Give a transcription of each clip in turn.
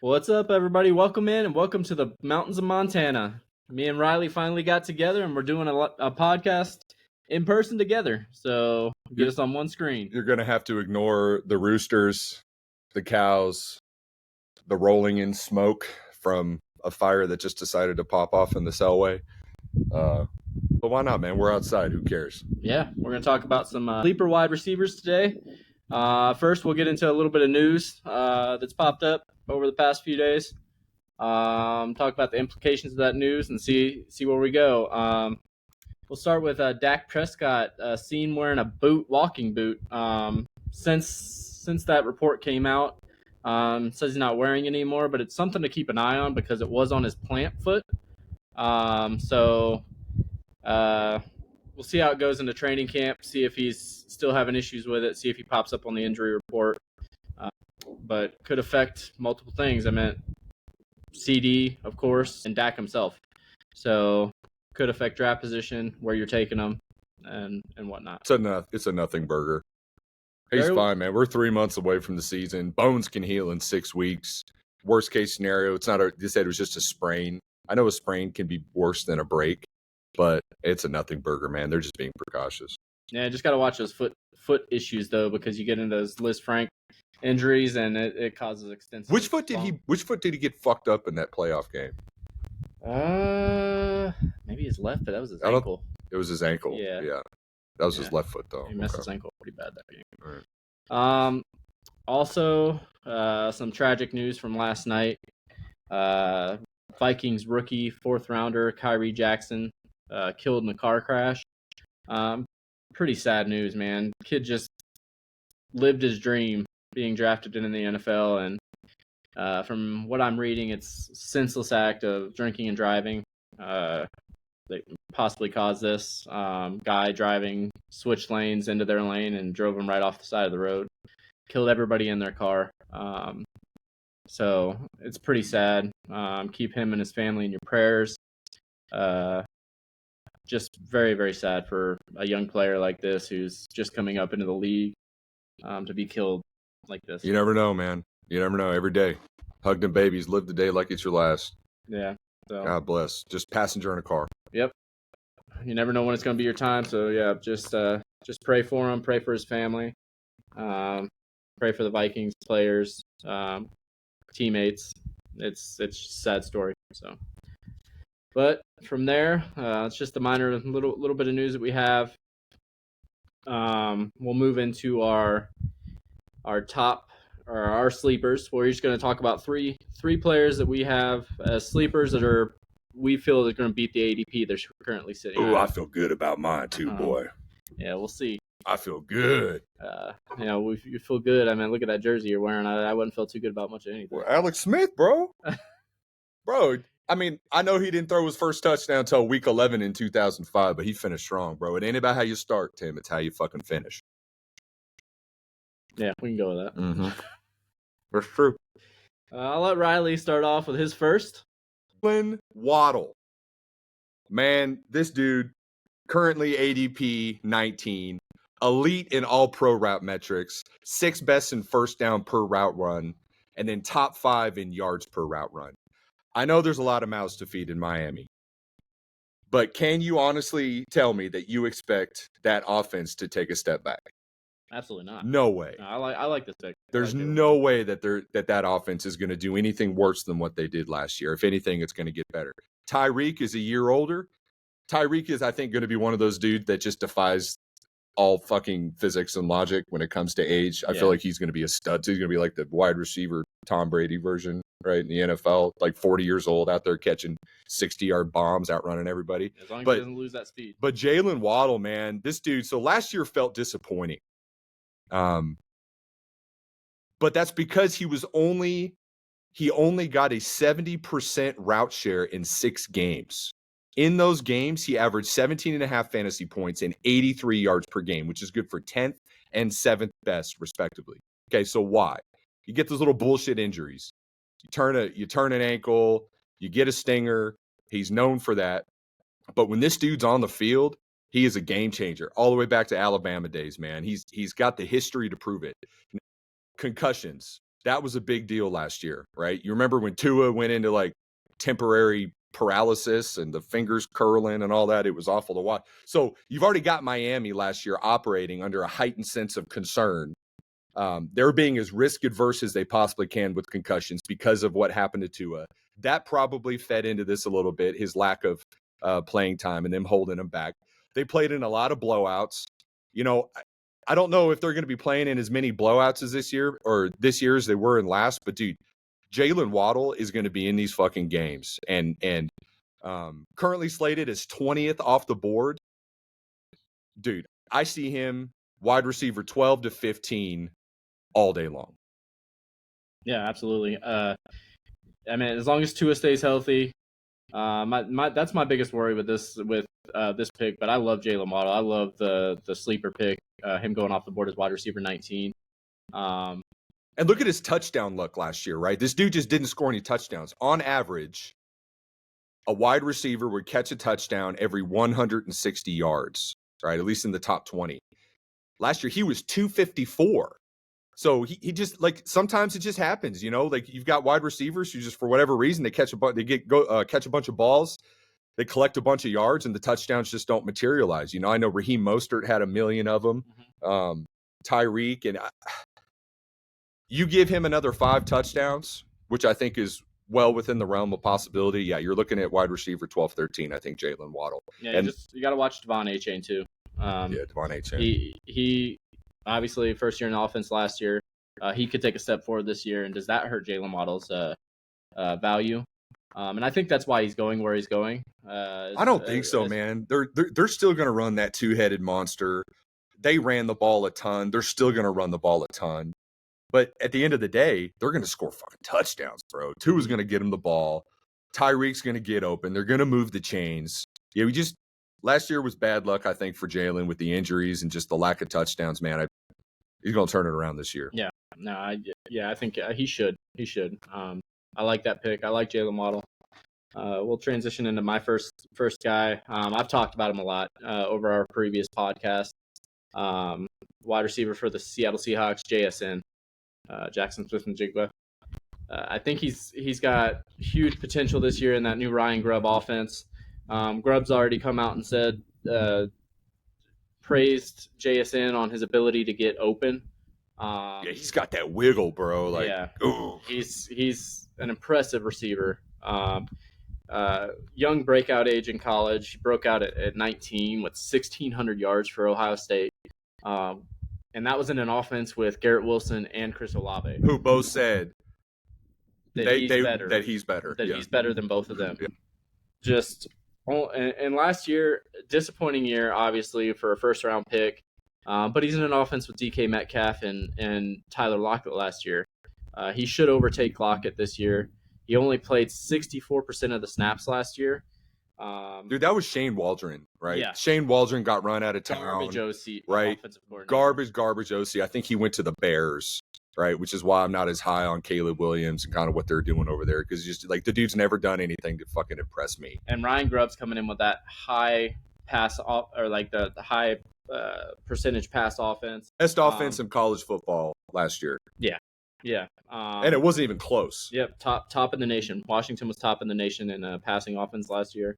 What's up, everybody? Welcome in and welcome to the mountains of Montana. Me and Riley finally got together and we're doing a podcast in person together. So get us on one screen. You're going to have to ignore the roosters, the cows, the rolling in smoke from a fire that just decided to pop off in the cellway. But why not, man? We're outside. Who cares? Yeah, we're going to talk about some sleeper wide receivers today. First, we'll get into a little bit of news that's popped up over the past few days. Talk about the implications of that news and see where we go. We'll start with Dak Prescott seen wearing a walking boot. Since that report came out, says he's not wearing it anymore, but it's something to keep an eye on because it was on his plant foot. We'll see how it goes into training camp, see if he's still having issues with it, see if he pops up on the injury report. But could affect multiple things. I meant CD, of course, and Dak himself. So could affect draft position, where you're taking them, and whatnot. It's a nothing burger. He's fine, man. We're 3 months away from the season. Bones can heal in 6 weeks. Worst case scenario, they said it was just a sprain. I know a sprain can be worse than a break, but it's a nothing burger, man. They're just being precautious. Yeah, just got to watch those foot issues, though, because you get into those Liz Frank injuries, and it causes extensive. Which foot did he get fucked up in that playoff game? Maybe his left, but that was his ankle. It was his ankle. Yeah. That was his left foot, though. He messed his ankle pretty bad that game. All right. Also, some tragic news from last night. Vikings rookie, 4th rounder, Khyree Jackson, killed in a car crash. Pretty sad news, man. Kid just lived his dream being drafted into the NFL, and from what I'm reading, it's a senseless act of drinking and driving that possibly caused this. Guy driving switched lanes into their lane and drove him right off the side of the road. Killed everybody in their car. So it's pretty sad. Keep him and his family in your prayers. Just very, very sad for a young player like this who's just coming up into the league to be killed like this. You never know, man. You never know. Every day. Hug them babies. Live the day like it's your last. Yeah. So. God bless. Just passenger in a car. Yep. You never know when it's going to be your time. So, yeah, just pray for him. Pray for his family. Pray for the Vikings players, teammates. It's a sad story. So, but from there, it's just a minor little bit of news that we have. We'll move into our sleepers. We're just going to talk about three players that we have as sleepers that we feel are going to beat the ADP they're currently sitting. Ooh, I feel good about mine too, boy. Yeah, we'll see. I feel good. You feel good. I mean, look at that jersey you're wearing. I wouldn't feel too good about much of anything. Well, Alex Smith, bro. Bro, I mean, I know he didn't throw his first touchdown until week 11 in 2005, but he finished strong, bro. It ain't about how you start, Tim. It's how you fucking finish. Yeah, we can go with that. Mm-hmm. That's true. I'll let Riley start off with his first. Jaylen Waddle. Man, this dude, currently ADP 19, elite in all pro route metrics, 6th best in first down per route run, and then top 5 in yards per route run. I know there's a lot of mouths to feed in Miami, but can you honestly tell me that you expect that offense to take a step back? Absolutely not. No way. No, I like this pick. There's no way that that offense is going to do anything worse than what they did last year. If anything, it's going to get better. Tyreek is a year older. Tyreek is, I think, going to be one of those dudes that just defies all fucking physics and logic when it comes to age. I feel like he's going to be a stud. So he's going to be like the wide receiver Tom Brady version, right, in the NFL, like 40 years old out there catching 60-yard bombs, outrunning everybody. As long as he doesn't lose that speed. But Jaylen Waddle, man, this dude, so last year felt disappointing. But that's because he only got a 70% route share in 6 games. In those games, he averaged 17.5 fantasy points and 83 yards per game, which is good for 10th and 7th best, respectively. Okay, so why? You get those little bullshit injuries. You turn an ankle, you get a stinger. He's known for that. But when this dude's on the field, he is a game changer. All the way back to Alabama days, man. He's got the history to prove it. Concussions, That was a big deal last year, right? You remember when Tua went into like temporary paralysis and the fingers curling and all that? It was awful to watch. So you've already got Miami last year operating under a heightened sense of concern. They're being as risk adverse as they possibly can with concussions because of what happened to Tua. That probably fed into this a little bit, his lack of playing time and them holding him back. They played in a lot of blowouts. You know, I don't know if they're going to be playing in as many blowouts as this year as they were in last, but dude, Jaylen Waddle is going to be in these fucking games and currently slated as 20th off the board. Dude, I see him wide receiver 12 to 15 all day long. Yeah, absolutely. I mean, as long as Tua stays healthy, that's my biggest worry with this pick. But I love Jaylen Waddle. I love the sleeper pick, him going off the board as wide receiver 19. And look at his touchdown luck last year, right? This dude just didn't score any touchdowns. On average, a wide receiver would catch a touchdown every 160 yards, right? At least in the top 20. Last year, he was 254. So he just, like, sometimes it just happens, you know? Like, you've got wide receivers who just, for whatever reason, they catch a bunch of balls, they collect a bunch of yards, and the touchdowns just don't materialize. You know, I know Raheem Mostert had a million of them. Mm-hmm. Tyreek, and you give him another 5 touchdowns, which I think is well within the realm of possibility. Yeah, you're looking at wide receiver 12, 13, I think, Jaylen Waddle. Yeah, and you got to watch Devon Achane, too. Devon Achane. He obviously first year in the offense last year. He could take a step forward this year, and does that hurt Jaylen Waddle's value? And I think that's why he's going where he's going. I don't think so, man. They're still going to run that two-headed monster. They ran the ball a ton. They're still going to run the ball a ton. But at the end of the day, they're going to score fucking touchdowns, bro. Tua's going to get him the ball. Tyreek's going to get open. They're going to move the chains. Yeah, last year was bad luck, I think, for Jaylen with the injuries and just the lack of touchdowns, man. He's going to turn it around this year. Yeah. No, I think he should. He should. I like that pick. I like Jaylen Waddle. We'll transition into my first guy. I've talked about him a lot over our previous podcast. Wide receiver for the Seattle Seahawks, JSN, Jackson Smith-Njigba. I think he's got huge potential this year in that new Ryan Grubb offense. Grubb's already come out and said praised JSN on his ability to get open. Yeah, he's got that wiggle, bro. Like, yeah, ooh. He's an impressive receiver. Young breakout age in college. He broke out at 19 with 1,600 yards for Ohio State. And that was in an offense with Garrett Wilson and Chris Olave, who both said that he's better. That he's better. That he's better than both of them. Yeah. And last year, disappointing year, obviously, for a first-round pick. But he's in an offense with DK Metcalf and Tyler Lockett last year. He should overtake Lockett this year. He only played 64% of the snaps last year. Dude, that was Shane Waldron, right? Yeah. Shane Waldron got run out of town. Garbage OC, right? Garbage OC. I think he went to the Bears, right? Which is why I'm not as high on Caleb Williams and kind of what they're doing over there, because just like the dude's never done anything to fucking impress me. And Ryan Grubb's coming in with that high pass off, or like the high percentage pass offense. Best offense in college football last year. Yeah. And it wasn't even close. Yep, top in the nation. Washington was top in the nation in passing offense last year.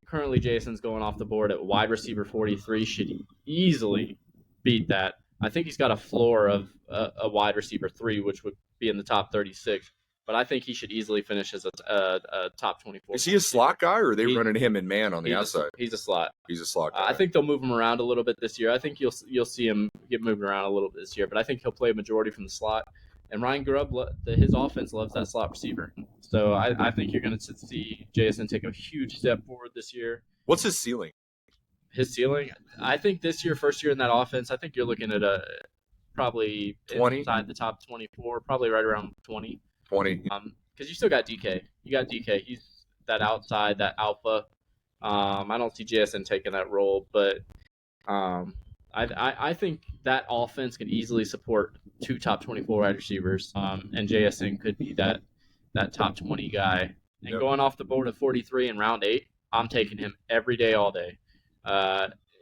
Currently, Jason's going off the board at wide receiver 43. Should easily beat that. I think he's got a floor of a wide receiver 3, which would be in the top 36. But I think he should easily finish as a top 24. Is he a slot guy, or are they running him in man on the outside? He's a slot. He's a slot guy. I think they'll move him around a little bit this year. I think you'll see him get moved around a little bit this year, but I think he'll play a majority from the slot. And Ryan Grubb, his offense loves that slot receiver. So I think you're going to see JSN take a huge step forward this year. What's his ceiling? His ceiling? I think this year, first year in that offense, I think you're looking at probably 20 inside the top 24, probably right around 20. 20. Because you still got DK. You got DK. He's that outside, that alpha. I don't see JSN taking that role, but I think that offense could easily support 2 top 24 wide receivers, and JSN could be that top 20 guy. And going off the board of 43 in round 8, I'm taking him every day, all day.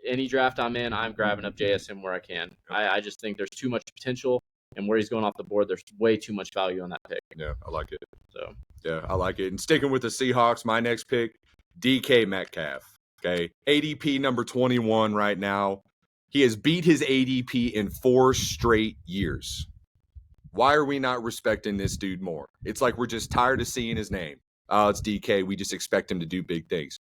Any draft I'm in, I'm grabbing up JSN where I can. I just think there's too much potential. and where he's going off the board, there's way too much value on that pick. Yeah, I like it. So yeah, I like it. And sticking with the Seahawks, my next pick, DK Metcalf. Okay, ADP number 21 right now. He has beat his ADP in 4 straight years. Why are we not respecting this dude more? It's like we're just tired of seeing his name. Oh, it's DK. We just expect him to do big things.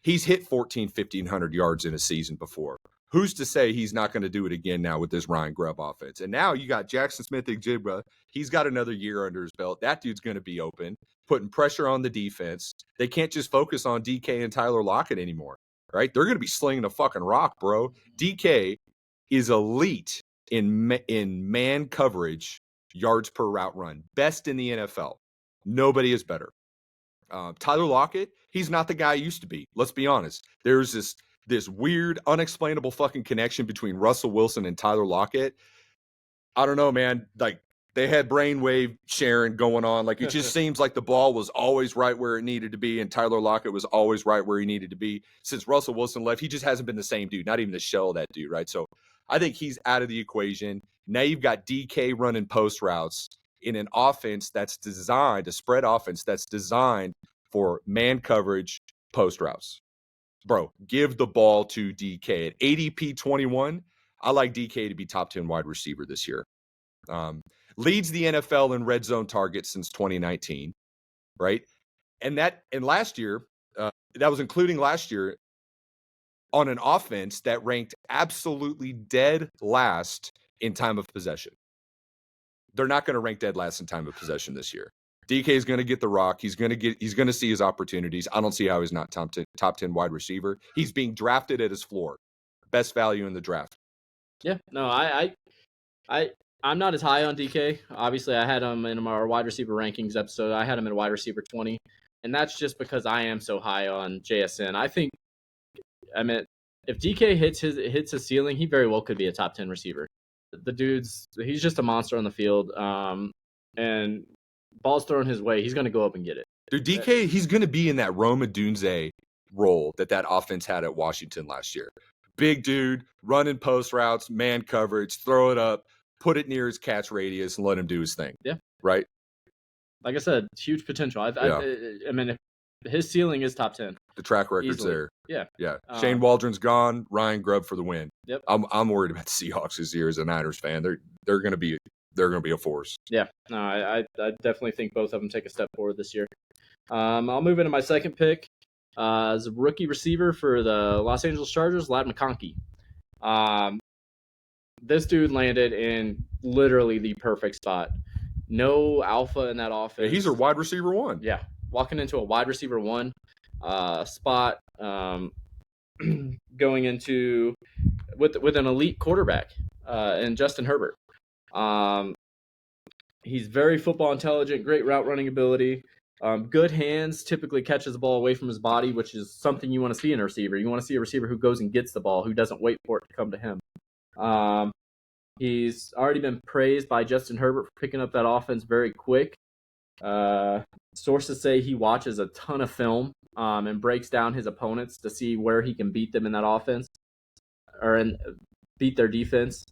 He's hit 1,500 yards in a season before. Who's to say he's not going to do it again now with this Ryan Grubb offense? And now you got Jackson Smith-Njigba. He's got another year under his belt. That dude's going to be open, putting pressure on the defense. They can't just focus on DK and Tyler Lockett anymore, right? They're going to be slinging a fucking rock, bro. DK is elite in man coverage, yards per route run. Best in the NFL. Nobody is better. Tyler Lockett, he's not the guy he used to be. Let's be honest. There's this weird, unexplainable fucking connection between Russell Wilson and Tyler Lockett. I don't know, man. Like, they had brainwave sharing going on. Like, it just seems like the ball was always right where it needed to be, and Tyler Lockett was always right where he needed to be. Since Russell Wilson left, he just hasn't been the same dude, not even the shell of that dude, right? So I think he's out of the equation. Now you've got DK running post routes in an offense that's designed, a spread offense that's designed for man coverage post routes. Bro, give the ball to DK. At ADP 21, I like DK to be top 10 wide receiver this year. Leads the NFL in red zone targets since 2019, right? And last year, that was including last year, on an offense that ranked absolutely dead last in time of possession. They're not going to rank dead last in time of possession this year. DK is going to get the rock. He's going to see his opportunities. I don't see how he's not top 10 wide receiver. He's being drafted at his floor. Best value in the draft. Yeah, no, I'm not as high on DK. Obviously, I had him in our wide receiver rankings episode. I had him at wide receiver 20, and that's just because I am so high on JSN. I mean, if DK hits his ceiling, he very well could be a top 10 receiver. He's just a monster on the field, and ball's thrown his way, he's going to go up and get it. Dude, DK, he's going to be in that Rome Odunze role that offense had at Washington last year. Big dude, running post routes, man coverage, throw it up, put it near his catch radius, and let him do his thing. Yeah. Right? Like I said, huge potential. I mean, if his ceiling is top 10. The track record's easily. there. Yeah. Yeah. Shane Waldron's gone. Ryan Grubb for the win. Yep. I'm worried about the Seahawks this year as a Niners fan. They're going to be a force. Yeah. No, I definitely think both of them take a step forward this year. I'll move into my second pick. As a rookie receiver for the Los Angeles Chargers, Ladd McConkey. This dude landed in literally the perfect spot. No alpha in that offense. Yeah, he's a wide receiver 1. Yeah. Walking into a wide receiver 1 spot, going into with an elite quarterback in Justin Herbert. He's very football intelligent, great route running ability, good hands, typically catches the ball away from his body, which is something you want to see in a receiver. You want to see a receiver who goes and gets the ball, who doesn't wait for it to come to him. He's already been praised by Justin Herbert for picking up that offense very quick. Sources say he watches a ton of film and breaks down his opponents to see where he can beat them in that offense beat their defense.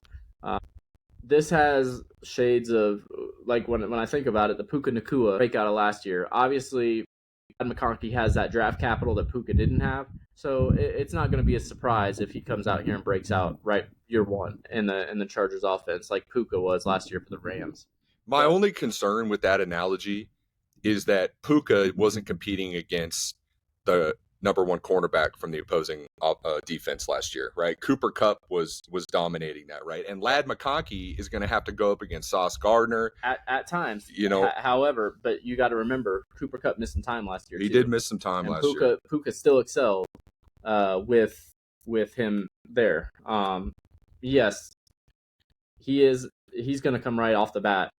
This has shades of, like, when I think about it, the Puka Nacua breakout of last year. Obviously, McConkey has that draft capital that Puka didn't have, so it's not going to be a surprise if he comes out here and breaks out right year one in the Chargers offense like Puka was last year for the Rams. My only concern with that analogy is that Puka wasn't competing against the number one cornerback from the opposing defense last year, right? Cooper Kupp was dominating that, right? And Ladd McConkey is going to have to go up against Sauce Gardner at times. You know, however, but you got to remember Cooper Kupp missed some time last year. He too. did miss some time last year. Puka still excelled with him there. Yes, he's going to come right off the bat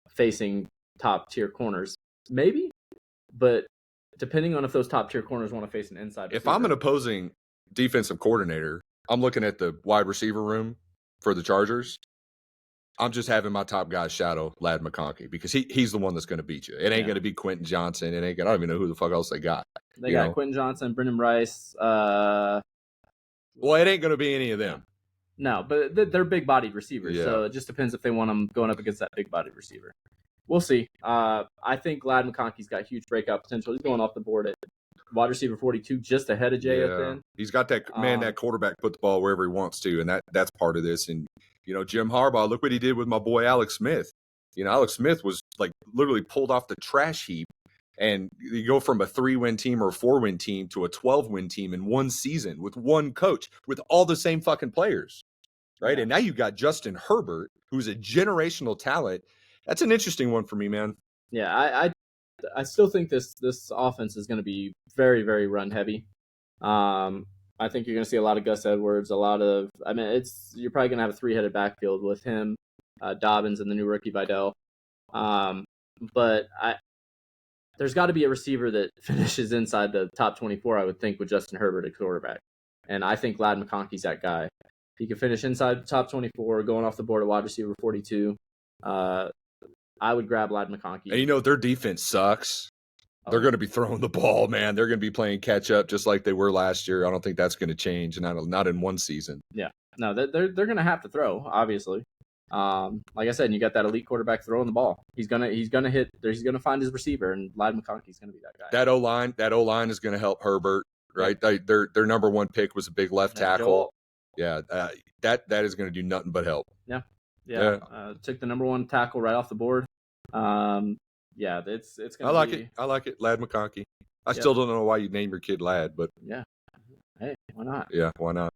facing top tier corners, maybe, but depending on if those top tier corners want to face an inside receiver. If I'm an opposing defensive coordinator, I'm looking at the wide receiver room for the Chargers. I'm just having my top guy shadow Ladd McConkey because he's the one that's going to beat you. It ain't going to be Quentin Johnson. I don't even know who the fuck else they got. They got Quentin Johnson, Brendan Rice. Well, it ain't going to be any of them. No, but they're big-bodied receivers, so it just depends if they want them going up against that big-bodied receiver. We'll see. I think Glad McConkey's got huge breakout potential. He's going off the board at wide receiver 42, just ahead of JFN. He's got that that quarterback put the ball wherever he wants to, and that's part of this. And Jim Harbaugh, look what he did with my boy Alex Smith. Alex Smith was like literally pulled off the trash heap, and you go from a 3-win team or a 4-win team to a 12-win team in one season with one coach with all the same fucking players, right? Yeah. And now you've got Justin Herbert, who's a generational talent. That's an interesting one for me, man. Yeah, I still think this offense is going to be very, very run heavy. I think you're going to see a lot of Gus Edwards, you're probably going to have a 3-headed backfield with him, Dobbins, and the new rookie Vidal. But there's got to be a receiver that finishes inside the top 24, I would think, with Justin Herbert at quarterback. And I think Glad McConkey's that guy. He can finish inside the top 24, going off the board at wide receiver 42. I would grab Glad McConkey. And their defense sucks. They're going to be throwing the ball, man. They're going to be playing catch up just like they were last year. I don't think that's going to change, not in one season. Yeah, no, they're going to have to throw, obviously. Like I said, you got that elite quarterback throwing the ball. He's gonna hit. He's gonna find his receiver, and Glad McConkey's gonna be that guy. That O line is going to help Herbert, right? Their number one pick was a big left tackle. Yeah, that is going to do nothing but help. Yeah. Took the number one tackle right off the board. Yeah, it's gonna. I like it, Lad McConkey. I still don't know why you name your kid Lad, but yeah, hey, why not? Yeah, why not?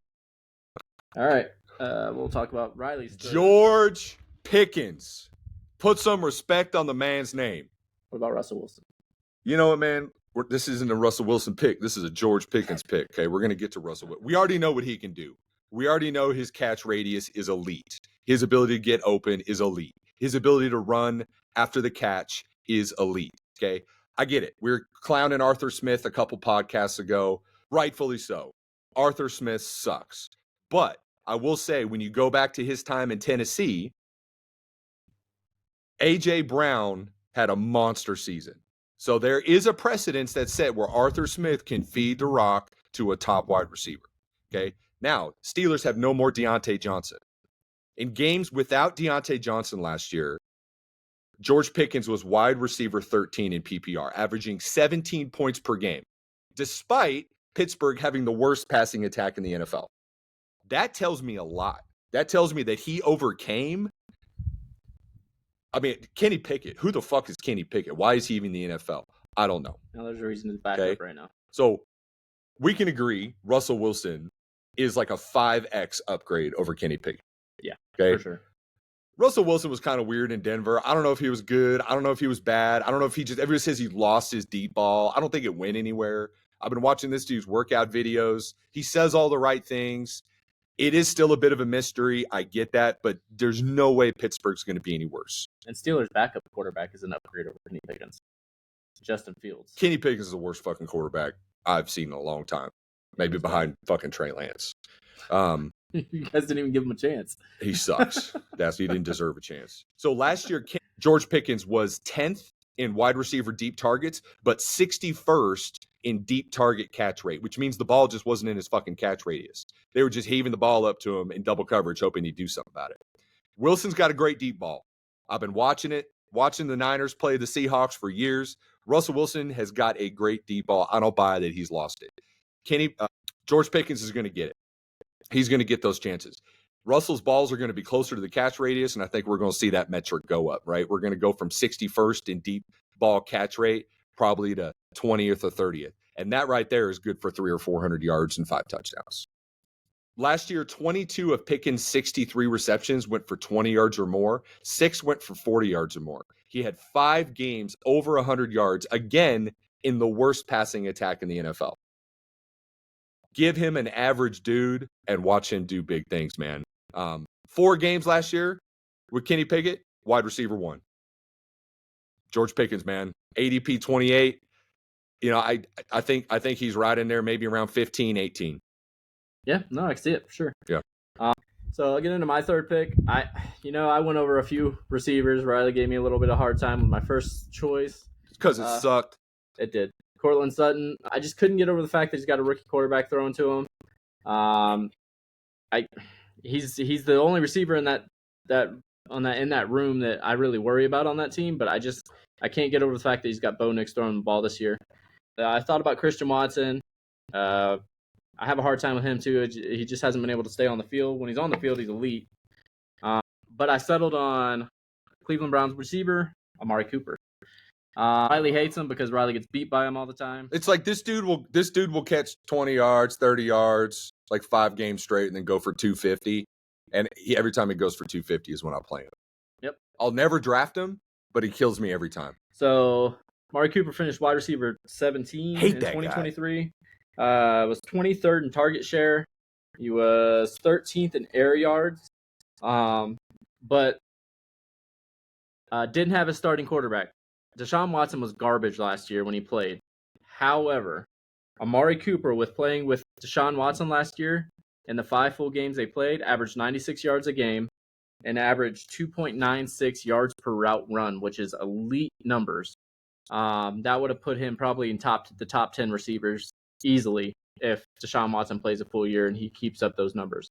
All right, we'll talk about Riley's. George Pickens. Put some respect on the man's name. What about Russell Wilson? You know what, man? This isn't a Russell Wilson pick. This is a George Pickens pick. Okay, we're gonna get to Russell. We already know what he can do. We already know his catch radius is elite. His ability to get open is elite. His ability to run after the catch is elite. Okay, I get it. We were clowning Arthur Smith a couple podcasts ago, rightfully so. Arthur Smith sucks. But I will say, when you go back to his time in Tennessee, A.J. Brown had a monster season. So there is a precedence that's set where Arthur Smith can feed the rock to a top wide receiver. Okay, now Steelers have no more Deontay Johnson. In games without Deontay Johnson last year, George Pickens was wide receiver 13 in PPR, averaging 17 points per game, despite Pittsburgh having the worst passing attack in the NFL. That tells me a lot. That tells me that he overcame. Kenny Pickett. Who the fuck is Kenny Pickett? Why is he even in the NFL? I don't know. No, there's a reason to back up right now. So we can agree Russell Wilson is like a 5X upgrade over Kenny Pickett. Yeah, okay, for sure. Russell Wilson was kind of weird in Denver. I don't know if he was good. I don't know if he was bad. I don't know if everybody says he lost his deep ball. I don't think it went anywhere. I've been watching this dude's workout videos. He says all the right things. It is still a bit of a mystery. I get that, but there's no way Pittsburgh's going to be any worse. And Steelers' backup quarterback is an upgrade over Kenny Pickens. Justin Fields. Kenny Pickens is the worst fucking quarterback I've seen in a long time. Maybe behind fucking Trey Lance. You guys didn't even give him a chance. He sucks. He didn't deserve a chance. So last year, George Pickens was 10th in wide receiver deep targets, but 61st in deep target catch rate, which means the ball just wasn't in his fucking catch radius. They were just heaving the ball up to him in double coverage, hoping he'd do something about it. Wilson's got a great deep ball. I've been watching the Niners play the Seahawks for years. Russell Wilson has got a great deep ball. I don't buy that he's lost it. George Pickens is going to get it. He's going to get those chances. Russell's balls are going to be closer to the catch radius, and I think we're going to see that metric go up, right? We're going to go from 61st in deep ball catch rate probably to 20th or 30th. And that right there is good for 300 or 400 yards and 5 touchdowns. Last year, 22 of Pickens' 63 receptions went for 20 yards or more. 6 went for 40 yards or more. He had 5 games over 100 yards, again, in the worst passing attack in the NFL. Give him an average dude and watch him do big things, man. 4 games last year with Kenny Pickett, wide receiver 1. George Pickens, man, ADP 28. I think he's right in there, maybe around 15, 18. Yeah, no, I can see it for sure. Yeah. So I'll get into my third pick. I went over a few receivers. Riley gave me a little bit of a hard time with my first choice. Because it sucked. It did. Cortland Sutton, I just couldn't get over the fact that he's got a rookie quarterback thrown to him. he's the only receiver in that room that I really worry about on that team. But I can't get over the fact that he's got Bo Nix throwing the ball this year. I thought about Christian Watson. I have a hard time with him too. He just hasn't been able to stay on the field. When he's on the field, he's elite. But I settled on Cleveland Browns receiver Amari Cooper. Riley hates him because Riley gets beat by him all the time. It's like this dude will catch 20 yards, 30 yards, like 5 games straight, and then go for 250. And every time he goes for 250 is when I play him. Yep. I'll never draft him, but he kills me every time. So Amari Cooper finished wide receiver 17 in 2023. Was 23rd in target share. He was 13th in air yards. But didn't have a starting quarterback. Deshaun Watson was garbage last year when he played. However, Amari Cooper, with playing with Deshaun Watson last year, in the 5 full games they played, averaged 96 yards a game and averaged 2.96 yards per route run, which is elite numbers. That would have put him probably in the top 10 receivers easily if Deshaun Watson plays a full year and he keeps up those numbers.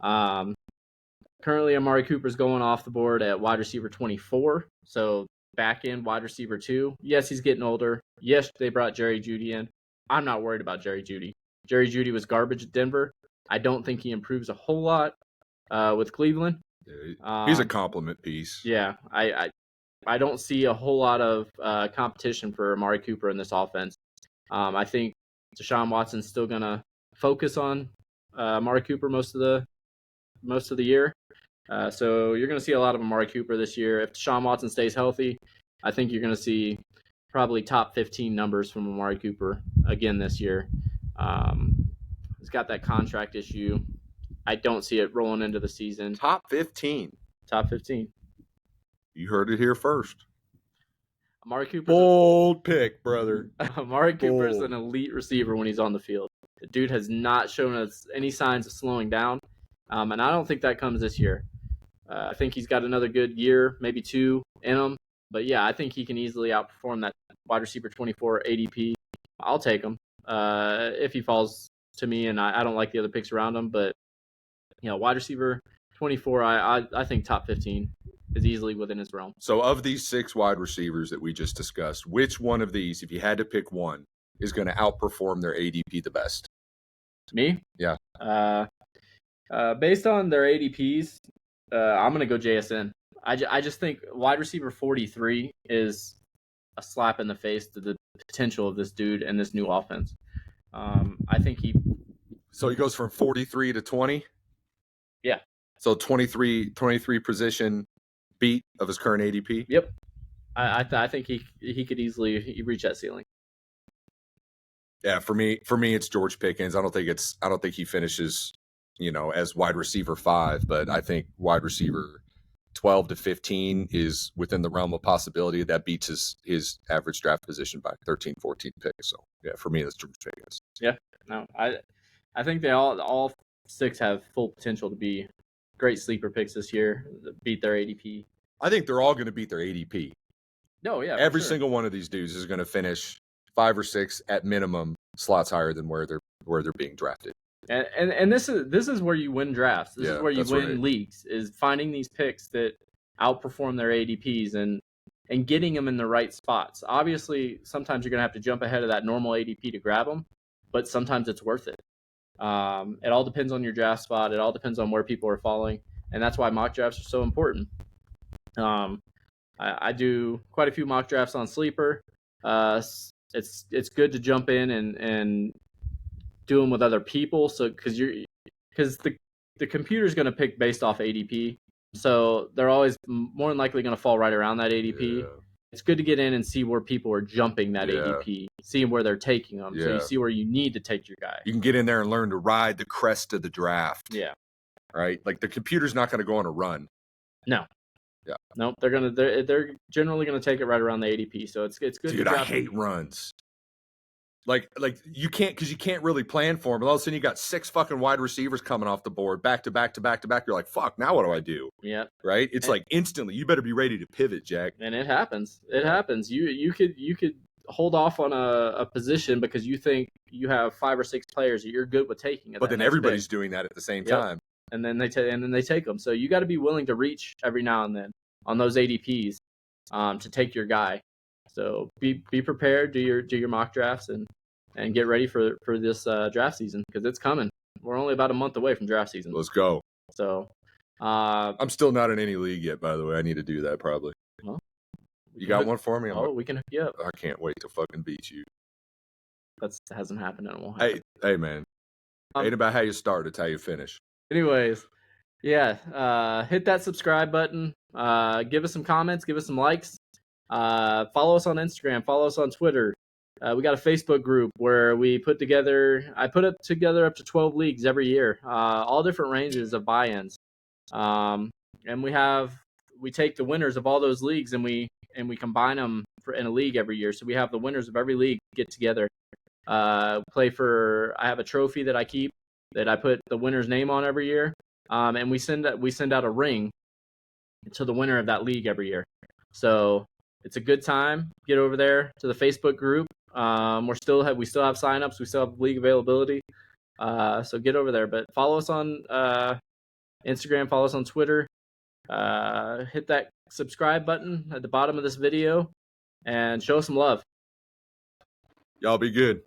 Currently, Amari Cooper's going off the board at wide receiver 24, so back end wide receiver 2. Yes, he's getting older. Yes, they brought Jerry Jeudy in. I'm not worried about Jerry Jeudy. Jerry Jeudy was garbage at Denver. I don't think he improves a whole lot with Cleveland. He's a compliment piece. Yeah, I don't see a whole lot of competition for Amari Cooper in this offense. I think Deshaun Watson's still gonna focus on Amari Cooper most of the year. So you're going to see a lot of Amari Cooper this year. If Deshaun Watson stays healthy, I think you're going to see probably top 15 numbers from Amari Cooper again this year. He's got that contract issue. I don't see it rolling into the season. Top 15. Top 15. You heard it here first. Amari Cooper. Bold pick, brother. Amari Cooper is an elite receiver when he's on the field. The dude has not shown us any signs of slowing down. And I don't think that comes this year. I think he's got another good year, maybe 2 in him. But yeah, I think he can easily outperform that wide receiver 24 ADP. I'll take him if he falls to me, and I don't like the other picks around him. But wide receiver 24, I think top 15 is easily within his realm. So of these 6 wide receivers that we just discussed, which one of these, if you had to pick one, is going to outperform their ADP the best? Me? Yeah. Based on their ADPs, I'm going to go JSN. I just think wide receiver 43 is a slap in the face to the potential of this dude and this new offense. I think So he goes from 43 to 20? Yeah. So 23 position beat of his current ADP? Yep. I think he could easily reach that ceiling. Yeah, for me it's George Pickens. I don't think he finishes as wide receiver 5, but I think wide receiver 12 to 15 is within the realm of possibility. That beats his average draft position by 13, 14 picks. So yeah, for me, that's George Pickens. Yeah, no, I think they all 6 have full potential to be great sleeper picks this year, beat their ADP. I think they're all going to beat their ADP. No, yeah, every single one of these dudes is going to finish 5 or 6 at minimum slots higher than where they're being drafted. And this is where you win drafts. This is where you win leagues, is finding these picks that outperform their ADPs and getting them in the right spots. Obviously, sometimes you're going to have to jump ahead of that normal ADP to grab them, but sometimes it's worth it. It all depends on your draft spot. It all depends on where people are falling, and that's why mock drafts are so important. I do quite a few mock drafts on Sleeper. It's good to jump in and do them with other people, so because the computer's going to pick based off ADP, so they're always more than likely going to fall right around that ADP. Yeah. It's good to get in and see where people are jumping that ADP, seeing where they're taking them, so you see where you need to take your guy. You can get in there and learn to ride the crest of the draft. Yeah, right. Like the computer's not going to go on a run. No. Yeah. Nope. They're generally going to take it right around the ADP, so it's good. Dude, I hate runs. Like you can't really plan for them. But all of a sudden you got 6 fucking wide receivers coming off the board back to back to back to back. You're like, fuck, now what do I do? Yeah. Right? It's like instantly. You better be ready to pivot, Jack. And it happens. It happens. You could hold off on a position because you think you have 5 or 6 players that you're good with taking. But then everybody's doing that at the same time. and then they take them. So you got to be willing to reach every now and then on those ADPs to take your guy. So be prepared, do your mock drafts, and get ready for this draft season, because it's coming. We're only about a month away from draft season. Let's go. So I'm still not in any league yet, by the way. I need to do that probably. Well, you got one for me? We can hook you up. I can't wait to fucking beat you. That hasn't happened, and it won't happen. Hey, man. Ain't about how you start, it's how you finish. Anyways, yeah, hit that subscribe button. Give us some comments, give us some likes. Follow us on Instagram, follow us on Twitter. We got a Facebook group where I put together up to 12 leagues every year, all different ranges of buy-ins. And we take the winners of all those leagues and we combine them in a league every year. So we have the winners of every league get together, play for. I have a trophy that I keep that I put the winner's name on every year, and we send out a ring to the winner of that league every year. So it's a good time. Get over there to the Facebook group. We still have signups. We still have league availability. So get over there. But follow us on Instagram. Follow us on Twitter. Hit that subscribe button at the bottom of this video and show us some love. Y'all be good.